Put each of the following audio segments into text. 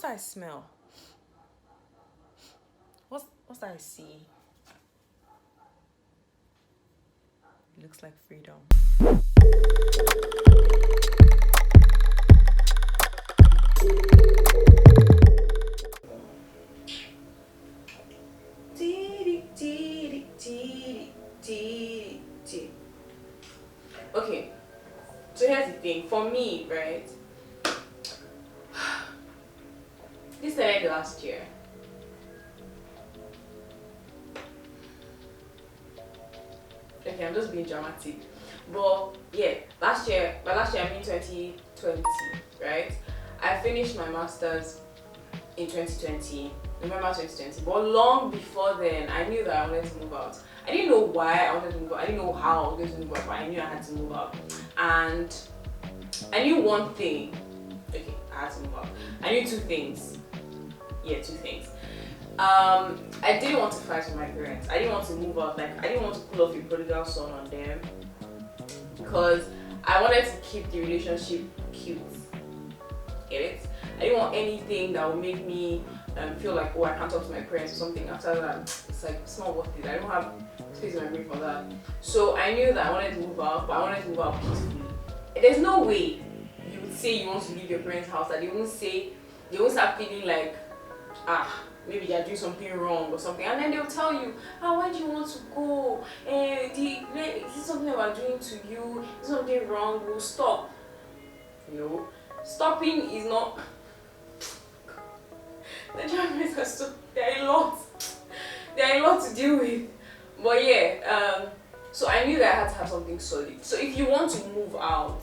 that I smell? What's that I see? It looks like freedom. Okay, so here's the thing. For me, right? This started last year. Okay, I'm just being dramatic. But yeah, by last year I mean 2020, right? I finished my master's in 2020, November 2020. But long before then, I knew that I wanted to move out. I didn't know why I wanted to move out. I didn't know how I was going to move out, but I knew I had to move out. And I knew one thing. Okay, I had to move out. I knew two things. Yeah, two things. I didn't want to fight with my parents. I didn't want to move out. Like, I didn't want to pull off a prodigal son on them because I wanted to keep the relationship cute. Get it? I didn't want anything that would make me feel like, oh, I can't talk to my parents or something. After that, it's like, it's not worth it. I don't have space in my brain for that. So I knew that I wanted to move out, but I wanted to move out peacefully. There's no way you would say you want to leave your parents' house that they won't start feeling like, maybe you're doing something wrong or something, and then they'll tell you, why do you want to go? Is this something we're doing to you? Is something wrong? We'll stop. No, stopping is not. The Germans are so, there are a lot to deal with. But yeah, so I knew that I had to have something solid. So if you want to move out,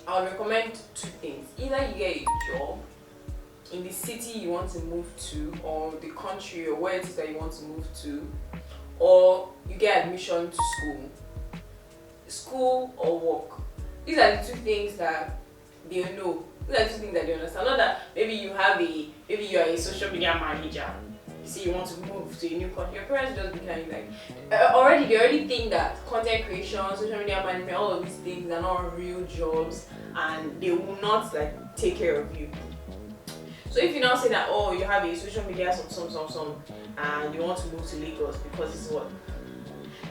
I would recommend two things. Either you get a job in the city you want to move to, or the country or where it is that you want to move to, or you get admission to school or work. These are the two things that they know. These are the two things that they understand. Not that maybe you are a social media manager. You see, you want to move to a new country. Your parents just be kind of like, they already think that content creation, social media management, all of these things are not real jobs, and they will not like take care of you. So if you now say that, oh, you have a social media some, and you want to move to Lagos because it's what,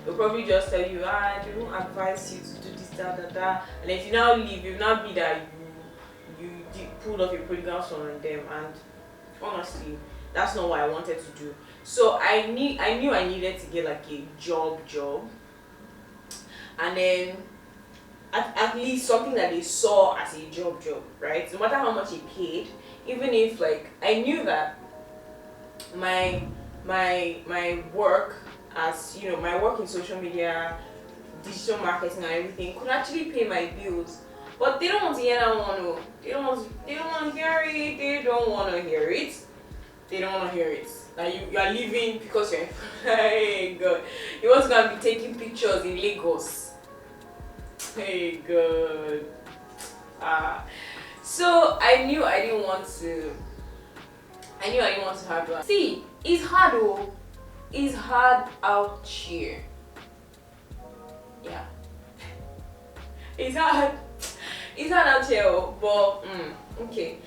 they'll probably just tell you, they don't advise you to do this, that. And if you now leave, you'll not be that you pulled off your prodigal son on them. And honestly, that's not what I wanted to do. So I knew I needed to get like a job, and then at least something that they saw as a job, right? No matter how much it paid, even if like I knew that my work as my work in social media, digital marketing and everything could actually pay my bills. But they don't want to hear that one. They don't want to hear it. They don't want to hear it. Like you are leaving because you're hey God. You want to go and be taking pictures in Lagos. Hey God. So I knew I didn't want to have that. See, it's hard though. It's hard out here. Yeah. It's hard out here, but okay.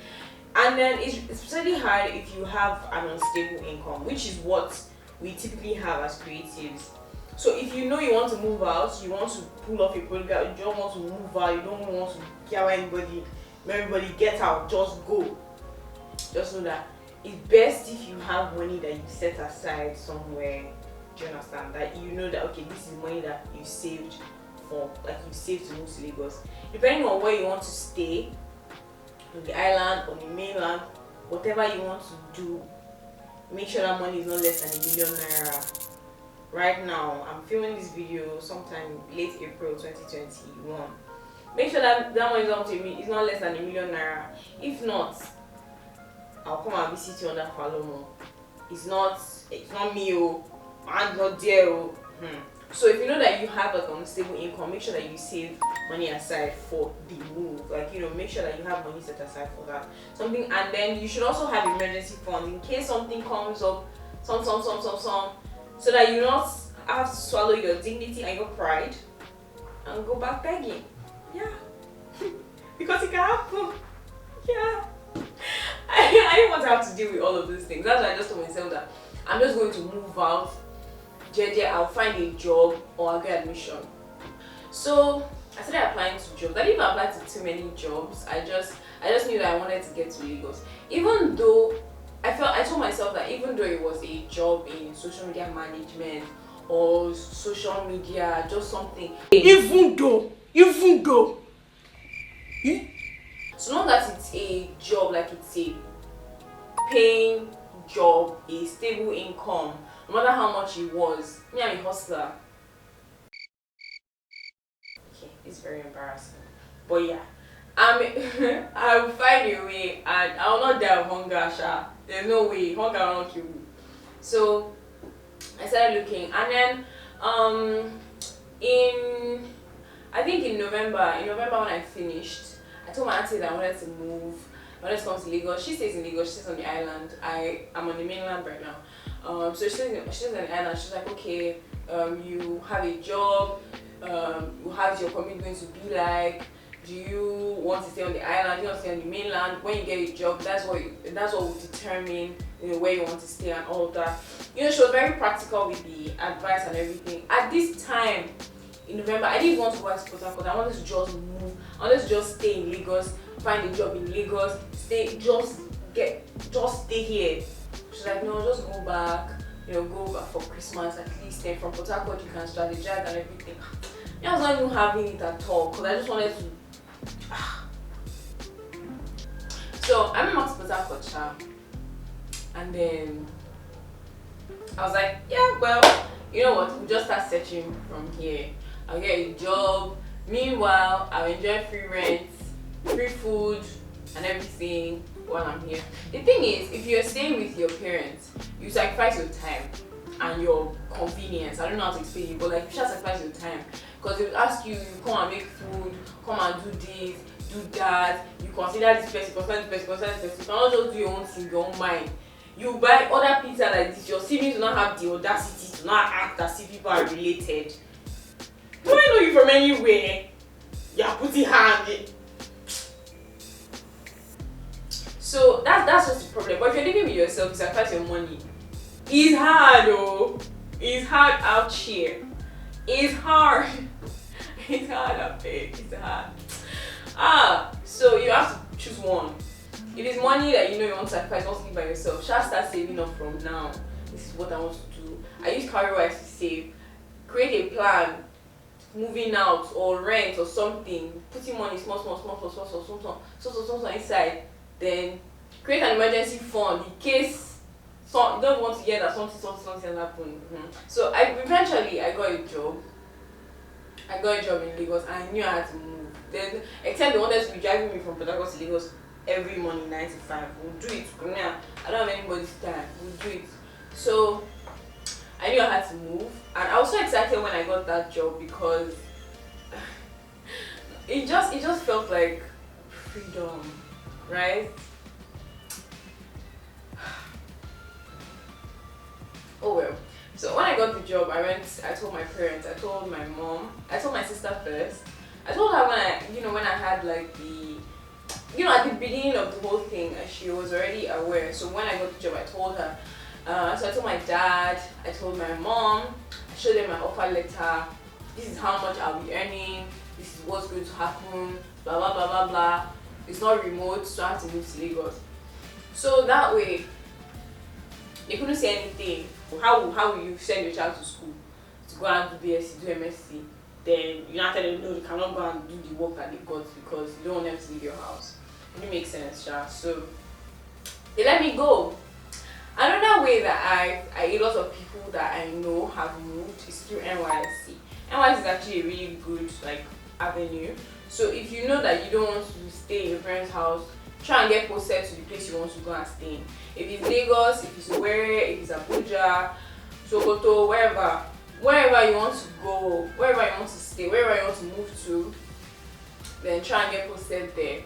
And then it's really hard if you have an unstable income, which is what we typically have as creatives. So if you know you want to move out, you want to pull off your program, you don't want to move out, you don't want to care anybody, everybody get out, just go. Just know that it's best if you have money that you set aside somewhere. Do you understand? That you know that okay, this is money that you saved for, like you saved to move to Lagos. Depending on where you want to stay, on the island, on the mainland, whatever you want to do, make sure that money is not less than ₦1 million. Right now, I'm filming this video sometime late April 2021. Make sure that money is not less than ₦1 million. If not, I'll come and visit you under Palomo. It's not me, I'm not there. So if you know that you have like unstable income, make sure that you save money aside for the move. Like make sure that you have money set aside for that. Something, and then you should also have emergency funds in case something comes up, some, so that you not have to swallow your dignity and your pride and go back begging. Yeah, because it can happen. Yeah, I to have to deal with all of these things. That's why I just told myself that I'm just going to move out. JJ, I'll find a job or I'll get admission. So I started applying to jobs. I didn't even apply to too many jobs. I just knew that I wanted to get to Lagos. Even though I told myself that even though it was a job in social media management or social media, just something. Even though. So long as it's a job, like it's a paying job, a stable income, no matter how much it was. Me, I'm a hustler. Okay, it's very embarrassing. But yeah, I'll find a way and I'll not die of hunger, Sha. There's no way. Hunger will not kill me. So I started looking, and then I think in November when I finished, I told my auntie that I wanted to move. I wanted to come to Lagos. She stays in Lagos. She stays on the island. I'm on the mainland right now. So she stays on the island. She's like, okay, you have a job. How is your commute going to be like? Do you want to stay on the island? Do you want to stay on the mainland? When you get a job, that's what will determine, you know, where you want to stay and all of that. You know, she was very practical with the advice and everything. At this time in November, I didn't want to go to Port Harcourt. I wanted to just move. I wanted to just stay in Lagos, find a job in Lagos, just stay here. She's like, no, just go back. You know, go back for Christmas at least. Then from Port Harcourt you can strategize and everything. I was not even having it at all because I just wanted to. So I went back to Port Harcourt, and then I was like, yeah, well, you know what? We'll just start searching from here. I'll get a job. Meanwhile, I'll enjoy free rent, free food, and everything while I'm here. The thing is, if you're staying with your parents, you sacrifice your time and your convenience. I don't know how to explain it, but like you should sacrifice your time because they will ask you, you come and make food, come and do this, do that. You consider this person, consider this person, consider this person. You cannot just do your own thing, your own mind. You buy other pizza like this. Your siblings do not have the audacity to not act as if people are related. Do I know you from anywhere? Yeah, put it hand. So that's just the problem. But if you're living with yourself, you sacrifice your money. It's hard though. It's hard out here. It's hard. It's hard out there. It's hard. So you have to choose one. If it's money that you know you want to sacrifice, you want to live by yourself, just start saving up from now. This is what I want to do. I use CarryWise to save. Create a plan. Moving out or rent or something. Putting money small inside. Then create an emergency fund in case you don't want to hear that something happened. So eventually I got a job. I got a job in Lagos and I knew I had to move. Then except they wanted to be driving me from Port Harcourt to Lagos every morning 9 to 5. We'll do it. I don't have anybody's time. We'll do it. So I knew I had to move, and I was so excited when I got that job because it just felt like freedom, right? Oh well. So when I got the job, I told my parents, I told my mom, I told my sister first. I told her when I had like at the beginning of the whole thing, she was already aware. So when I got the job, I told her. So I told my dad, I told my mom, I showed them my offer letter. This is how much I'll be earning. This is what's going to happen. Blah blah blah blah blah. It's not remote, so I have to move to Lagos. So that way, they couldn't say anything. How will you send your child to school to go and do BSc, do MSc? Then you not tell them no, they cannot go and do the work that they got because you don't want them to leave your house. It didn't make sense, Sha. So they let me go. Another way that a lot of people that I know have moved is through NYSC. NYSC is actually a really good avenue. So if you know that you don't want to stay in your parents' house, try and get posted to the place you want to go and stay in. If it's Lagos, if it's Owerri, if it's Abuja, Sokoto, wherever you want to go, wherever you want to stay, wherever you want to move to, then try and get posted there.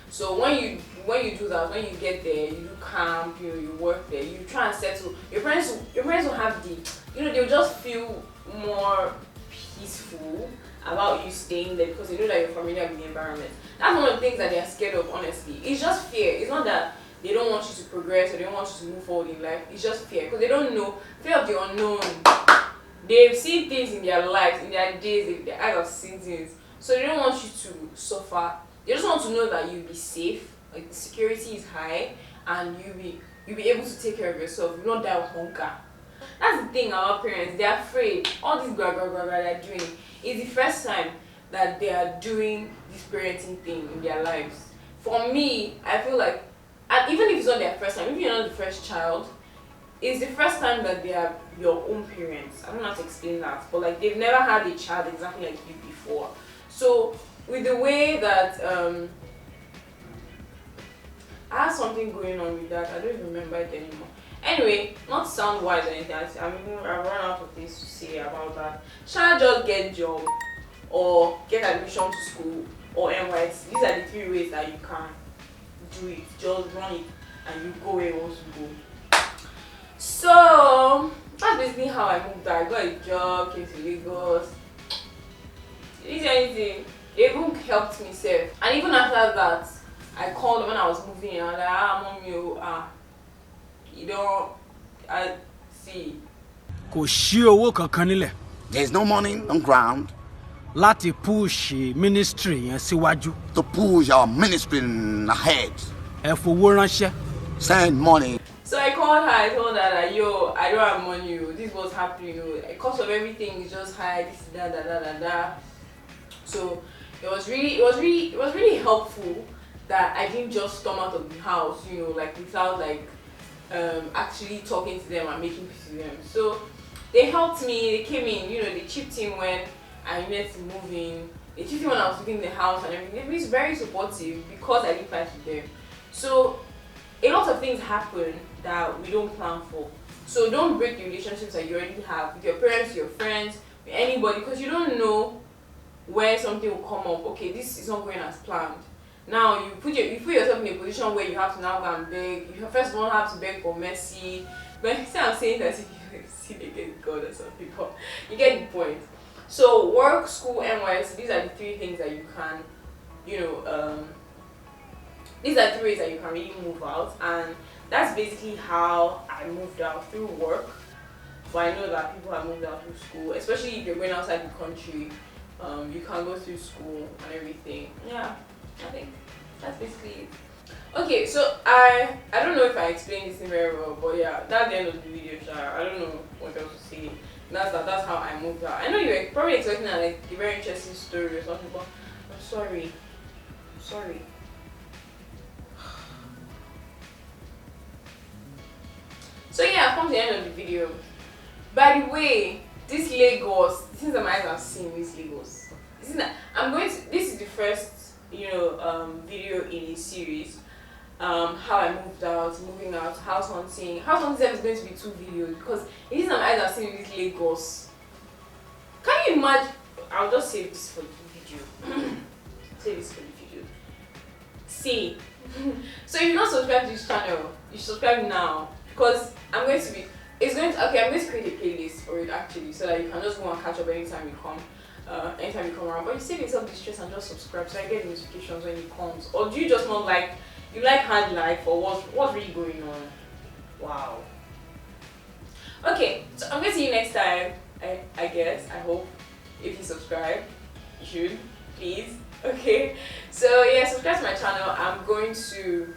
So when you do that, when you get there, you do camp, you work there, you try and settle. Your parents will have they'll just feel more peaceful about you staying there because they know that you're familiar with the environment. That's one of the things that they're scared of, honestly. It's just fear. It's not that they don't want you to progress or they don't want you to move forward in life. It's just fear, because they don't know, fear of the unknown. They've seen things in their lives, in their days, their eyes have seen things, so they don't want you to suffer. They just want to know that you'll be safe, like the security is high, and you'll be able to take care of yourself. You'll not die of hunger. That's the thing. Our parents, they're afraid. All this they're doing is the first time that they are doing this parenting thing in their lives. For me, I feel like, and even if it's not their first time, if you're not the first child, it's the first time that they are your own parents. I don't know how to explain that, but like they've never had a child exactly like you before. So with the way that I had something going on with that, I don't even remember it anymore. Anyway, not sound wise or anything. I've run out of things to say about that. Shall I just get a job or get admission to school or NYC? These are the 3 ways that you can do it. Just run it and you go where you want to go. So that's basically how I moved out. I got a job, came to Lagos. Didn't do anything. They even helped me safe. And even after that, I called when I was moving and I was like, mommy, you don't, I see. There's no money on ground. Láti push ministry yẹn síwájú. To push our ministry ahead. Ẹ fowó ránṣẹ́. Send money. So I called her, I told her that, yo, I don't have money, this was happening, the cost of everything is just high, this, da. So it was really helpful that I didn't just storm out of the house, like without like actually talking to them and making peace with them. So they helped me, they came in, they chipped in when I needed to move in, they chipped in when I was looking in the house and everything. They were very supportive because I didn't fight with them. So a lot of things happen that we don't plan for. So don't break the relationships that you already have with your parents, your friends, with anybody, because you don't know where something will come up. Okay, this is not going as planned. Now you put yourself in a position where you have to now go and beg. You first of all have to beg for mercy. But instead I'm saying that if you see they get God or something, but you get the point. So work, school, NYS, these are the 3 things that you can, these are 3 ways that you can really move out, and that's basically how I moved out, through work. But I know that people have moved out through school, especially if you're going outside the country. You can go through school and everything. Yeah, I think that's basically it. Okay, so I don't know if I explained this thing very well, but yeah, that's the end of the video. I don't know what else to say. That's how I moved out. I know you were probably expecting like a very interesting story or something, but I'm sorry. So yeah, I've come to the end of the video. By the way, this Lagos, since my eyes have seen this Lagos, this is the first video in a series. How I moved out, moving out, house hunting. House hunting is going to be 2 videos because it is my eyes have seen this Lagos. Can you imagine? I'll just save this for the video. Save this for the video. See. So if you're not subscribed to this channel, you should subscribe now, because I'm going to create a playlist for it actually, so that you can just go and catch up anytime you come around. But you save yourself the stress and just subscribe so I get notifications when it comes. Or do you just not like, you like hard life, or what's really going on? Wow. Okay, so I'm going to see you next time. I guess, I hope. If you subscribe, you should, please. Okay, so yeah, subscribe to my channel. I'm going to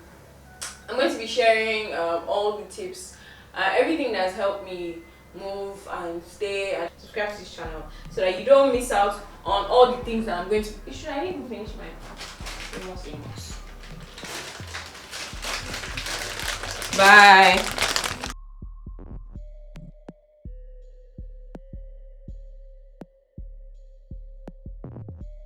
be sharing all the tips, everything that's helped me move and stay, and subscribe to this channel so that you don't miss out on all the things that I'm going to. I need to finish my famous. Bye.